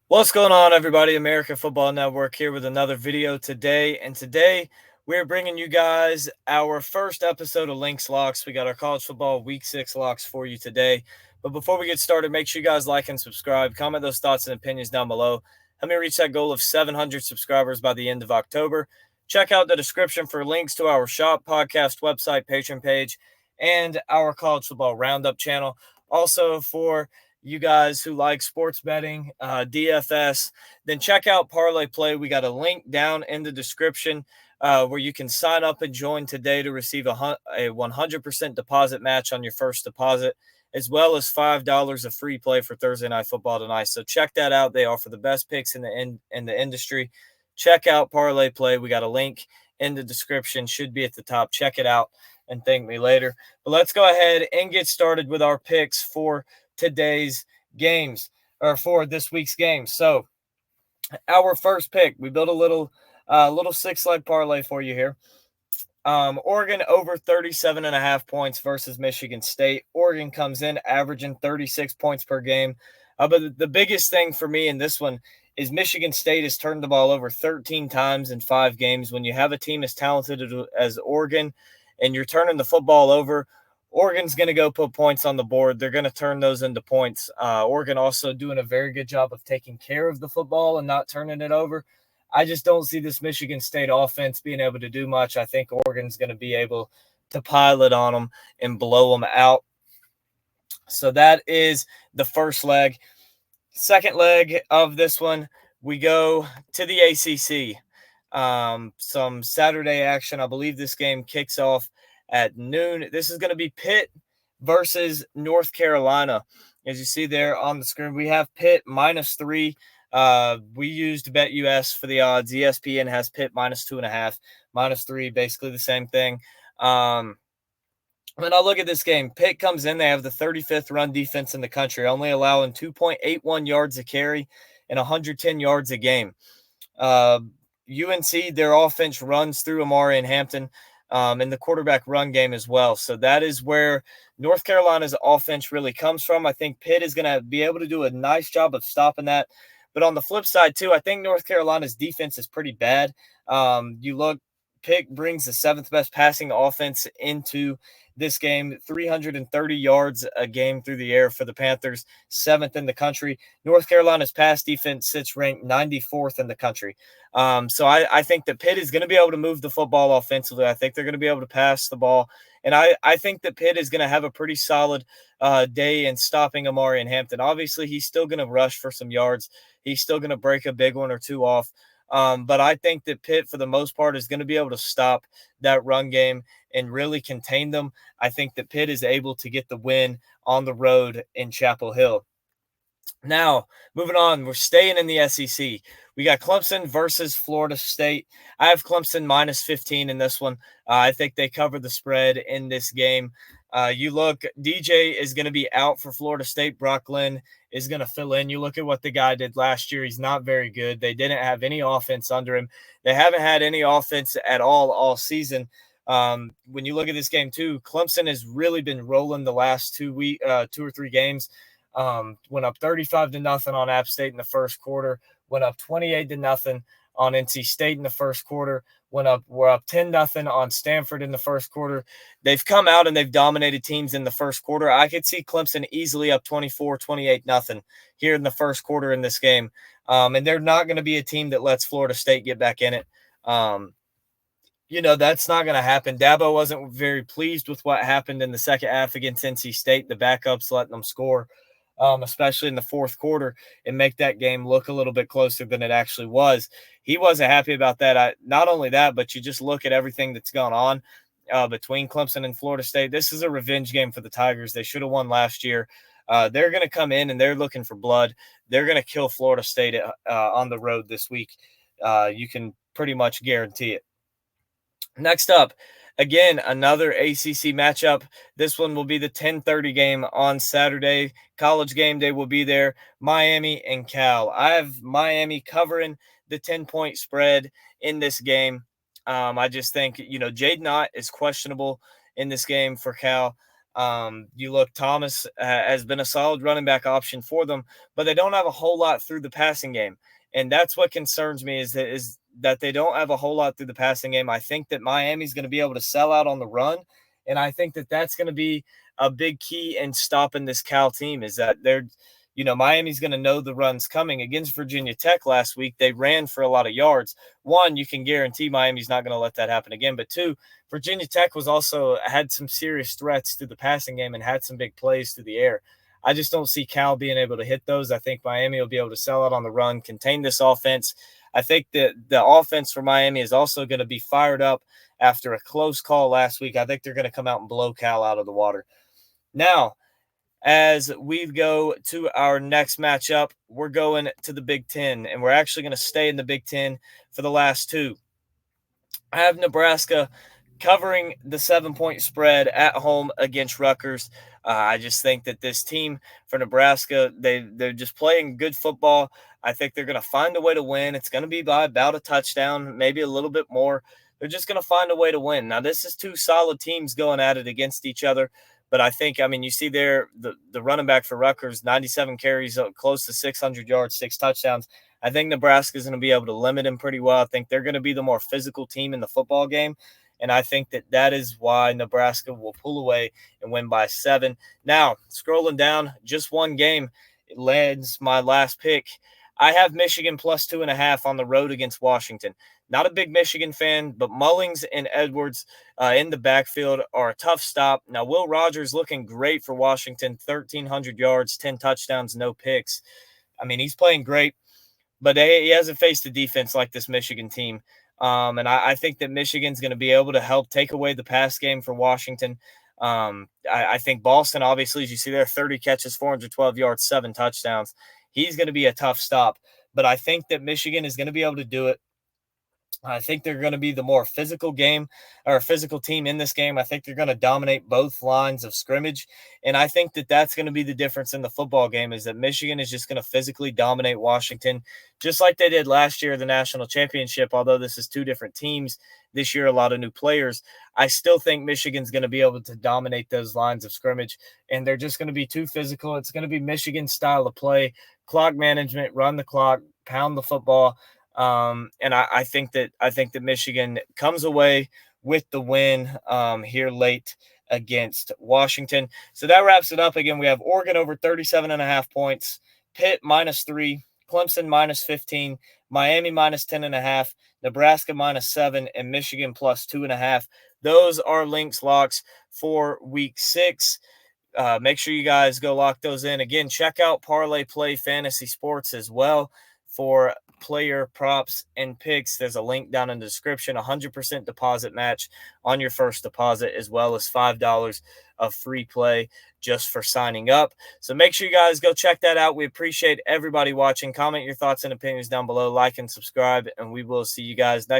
What's going on, everybody? American Football Network here with another video today. And today we're bringing you guys our first episode of Link's Locks. We got our college football week 6 locks for you today. But before we get started, make sure you guys like and subscribe. Comment those thoughts and opinions down below. Help me reach that goal of 700 subscribers by the end of October. Check out the description for links to our shop, podcast, website, Patreon page, and our college football roundup channel. Also, for you guys who like sports betting, DFS, then check out Parlay Play. We got a link down in the description where you can sign up and join today to receive a 100% deposit match on your first deposit, as well as $5 of free play for Thursday Night Football tonight. So check that out. They offer the best picks in the industry. Check out Parlay Play. We got a link in the description. Should be at the top. Check it out and thank me later. But let's go ahead and get started with our picks for today's games, or for this week's games. So our first pick, we built a little 6-leg parlay for you here. Oregon over 37.5 points versus Michigan State. Oregon comes in averaging 36 points per game. But the biggest thing for me in this one is Michigan State has turned the ball over 13 times in 5 games. When you have a team as talented as Oregon and you're turning the football over, Oregon's going to go put points on the board. They're going to turn those into points. Oregon also doing a very good job of taking care of the football and not turning it over. I just don't see this Michigan State offense being able to do much. I think Oregon's going to be able to pilot on them and blow them out. So that is the first leg. Second leg of this one, we go to the ACC. Some Saturday action. I believe this game kicks off at noon. This is going to be Pitt versus North Carolina. As you see there on the screen, we have Pitt -3. We used BetUS for the odds. ESPN has Pitt -2.5, -3, basically the same thing. When I look at this game, Pitt comes in. They have the 35th run defense in the country, only allowing 2.81 yards a carry and 110 yards a game. UNC, their offense runs through Amari and Hampton in the quarterback run game as well. So that is where North Carolina's offense really comes from. I think Pitt is going to be able to do a nice job of stopping that. But on the flip side, too, I think North Carolina's defense is pretty bad. Pitt brings the 7th best passing offense into this game, 330 yards a game through the air for the Panthers, 7th in the country. North Carolina's pass defense sits ranked 94th in the country. So I think that Pitt is going to be able to move the football offensively. I think they're going to be able to pass the ball. And I think that Pitt is going to have a pretty solid day in stopping Amari and Hampton. Obviously, he's still going to rush for some yards. He's still going to break a big one or two off. But I think that Pitt, for the most part, is going to be able to stop that run game and really contain them. I think that Pitt is able to get the win on the road in Chapel Hill. Now, moving on, we're staying in the SEC. We got Clemson versus Florida State. I have Clemson -15 in this one. I think they cover the spread in this game. You look, DJ is going to be out for Florida State. Brock Glenn is going to fill in. You look at what the guy did last year. He's not very good. They didn't have any offense under him. They haven't had any offense at all season. When you look at this game too, Clemson has really been rolling the last 2 or 3 games. Went up 35-0 on App State in the first quarter. Went up 28-0 on NC State in the first quarter. We're up 10-0 on Stanford in the first quarter. They've come out and they've dominated teams in the first quarter. I could see Clemson easily up 28-0 here in the first quarter in this game. And they're not going to be a team that lets Florida State get back in it. That's not going to happen. Dabo wasn't very pleased with what happened in the second half against NC State, the backups letting them score, especially in the fourth quarter, and make that game look a little bit closer than it actually was. He wasn't happy about that. Not only that, but you just look at everything that's gone on between Clemson and Florida State. This is a revenge game for the Tigers. They should have won last year. They're going to come in and they're looking for blood. They're going to kill Florida State on the road this week. You can pretty much guarantee it. Next up, again, another ACC matchup. This one will be the 10:30 game on Saturday. College game day will be there. Miami and Cal. I have Miami covering the 10-point spread in this game. I just think, Jaden Ott is questionable in this game for Cal. You look, Thomas has been a solid running back option for them, but they don't have a whole lot through the passing game. And that's what concerns me is that they don't have a whole lot through the passing game. I think that Miami's going to be able to sell out on the run, and I think that that's going to be a big key in stopping this Cal team. Is that Miami's going to know the run's coming. Against Virginia Tech last week, they ran for a lot of yards. One, you can guarantee Miami's not going to let that happen again. But two, Virginia Tech was also had some serious threats through the passing game and had some big plays through the air. I just don't see Cal being able to hit those. I think Miami will be able to sell out on the run, contain this offense. I think that the offense for Miami is also going to be fired up after a close call last week. I think they're going to come out and blow Cal out of the water. Now, as we go to our next matchup, we're going to the Big Ten, and we're actually going to stay in the Big Ten for the last two. I have Nebraska covering the 7-point spread at home against Rutgers. I just think that this team for Nebraska, they're just playing good football. I think they're going to find a way to win. It's going to be by about a touchdown, maybe a little bit more. They're just going to find a way to win. Now, this is two solid teams going at it against each other. But I think, you see there the running back for Rutgers, 97 carries, close to 600 yards, 6 touchdowns. I think Nebraska is going to be able to limit him pretty well. I think they're going to be the more physical team in the football game. And I think that is why Nebraska will pull away and win by 7. Now, scrolling down, just one game, it lands my last pick. I have Michigan plus 2.5 on the road against Washington. Not a big Michigan fan, but Mullings and Edwards in the backfield are a tough stop. Now, Will Rogers looking great for Washington, 1,300 yards, 10 touchdowns, no picks. He's playing great, but he hasn't faced a defense like this Michigan team. And I think that Michigan's going to be able to help take away the pass game for Washington. I think Boston, obviously, as you see there, 30 catches, 412 yards, 7 touchdowns. He's going to be a tough stop. But I think that Michigan is going to be able to do it. I think they're going to be the more physical team in this game. I think they're going to dominate both lines of scrimmage. And I think that that's going to be the difference in the football game, is that Michigan is just going to physically dominate Washington, just like they did last year, the national championship. Although this is two different teams this year, a lot of new players, I still think Michigan's going to be able to dominate those lines of scrimmage. And they're just going to be too physical. It's going to be Michigan's style of play, clock management, run the clock, pound the football. And I think that Michigan comes away with the win here late against Washington. So that wraps it up. Again, we have Oregon over 37.5 points, Pitt -3, Clemson -15, Miami -10.5, Nebraska -7, and Michigan +2.5. Those are Linc's locks for week 6. Make sure you guys go lock those in. Again, check out Parlay Play Fantasy Sports as well for player props and picks. There's a link down in the description. 100% deposit match on your first deposit, as well as $5 of free play just for signing up. So make sure you guys go check that out. We appreciate everybody watching. Comment your thoughts and opinions down below. Like and subscribe, and we will see you guys next